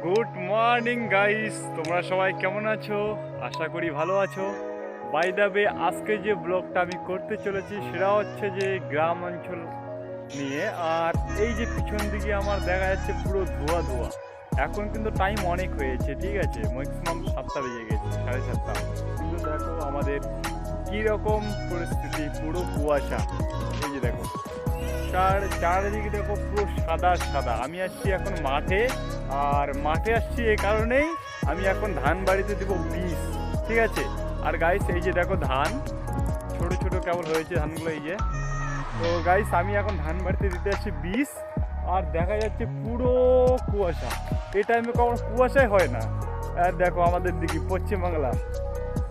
Good morning guys, তোমরা সবাই কেমন আছো? আশা করি ভালো আছো। বাই দ্য ওয়ে, আজকে যে ব্লগটা আমি করতে চলেছি সেটা হচ্ছে যে গ্রাম অঞ্চল নিয়ে। আর এই যে পিছন দিকে আমার দেখা যাচ্ছে পুরো ধোয়া ধোয়া। এখন কিন্তু টাইম অনেক হয়েছে, ঠিক আছে, ম্যাক্সিমাম 7টা বেজে গেছে, 7:30। কিন্তু দেখো আমাদের কীরকম পরিস্থিতি, পুরো কুয়াশা। এই যে দেখো চারিদিকে দেখো পুরো সাদা সাদা। আমি আসছি এখন মাঠে, আর মাঠে আসছি এই কারণেই আমি এখন ধান বাড়িতে দেবো বীজ, ঠিক আছে। আর গাইস এই যে দেখো ধান ছোট ছোট কেবল হয়েছে ধানগুলো, এই যে। তো গাইস আমি এখন ধান বাড়িতে দিতে আসছি বীজ, আর দেখা যাচ্ছে পুরো কুয়াশা। এই টাইমে কখনো কুয়াশাই হয় না। আর দেখো আমাদের দিকে পশ্চিমবাংলা,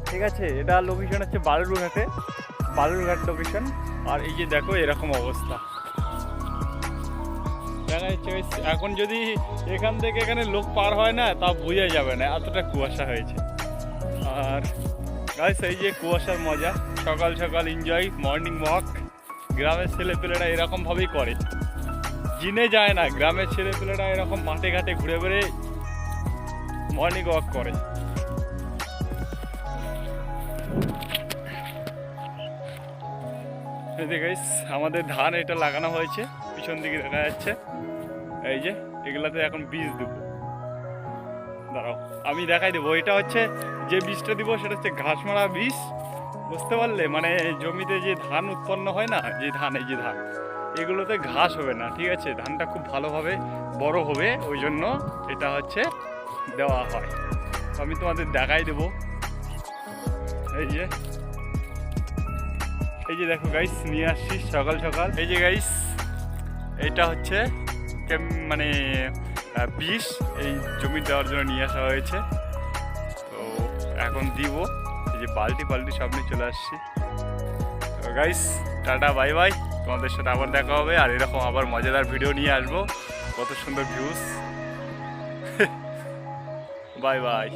ঠিক আছে, এটা লোকেশন হচ্ছে বালুরঘাটে, বালুরঘাট লোকেশন। আর এই যে দেখো এরকম অবস্থা দেখা যাচ্ছে। এখন যদি এখান থেকে এখানে লোক পার হয় না, তা বোঝা যাবে না, এতটা কুয়াশা হয়েছে। আর গাইস এই যে কুয়াশার মজা, সকাল সকাল এনজয় মর্নিং ওয়াক। গ্রামের ছেলেপেলেরা এরকমভাবেই করে, জিনে যায় না, গ্রামের ছেলেপেলেরা এরকম মাঠে ঘাটে ঘুরে বেড়ে মর্নিং ওয়াক করে। এই যে গাইস আমাদের ধান এটা লাগানো হয়েছে, পিছন দিকে দেখা যাচ্ছে। এই যে এগুলাতে এখন বীজ দেবো, দাঁড়াও আমি দেখাই দেবো। এটা হচ্ছে যে বীজটা দিব সেটা হচ্ছে ঘাস মারা বীজ, বুঝতে পারলে? মানে জমিতে যে ধান উৎপন্ন হয় না, যে ধান, এই যে ধান, এগুলোতে ঘাস হবে না, ঠিক আছে, ধানটা খুব ভালোভাবে বড় হবে, ওই জন্য এটা হচ্ছে দেওয়া হয়। তো আমি তোমাদের দেখাই দেবো। এই যে দেখো গাইস, নিয়ে আসছি সকাল সকাল। এই যে গাইস এটা হচ্ছে মানে বিষ এই জমি দেওয়ার জন্য নিয়ে আসা হয়েছে। তো এখন দিব, এই যে বালতি সব নিয়ে চলে আসছি। তো গাইস টাটা বাই বাই, তোমাদের সাথে আবার দেখা হবে, আর এরকম আবার মজাদার ভিডিও নিয়ে আসবো। কত সুন্দর ভিউজ। Bye bye.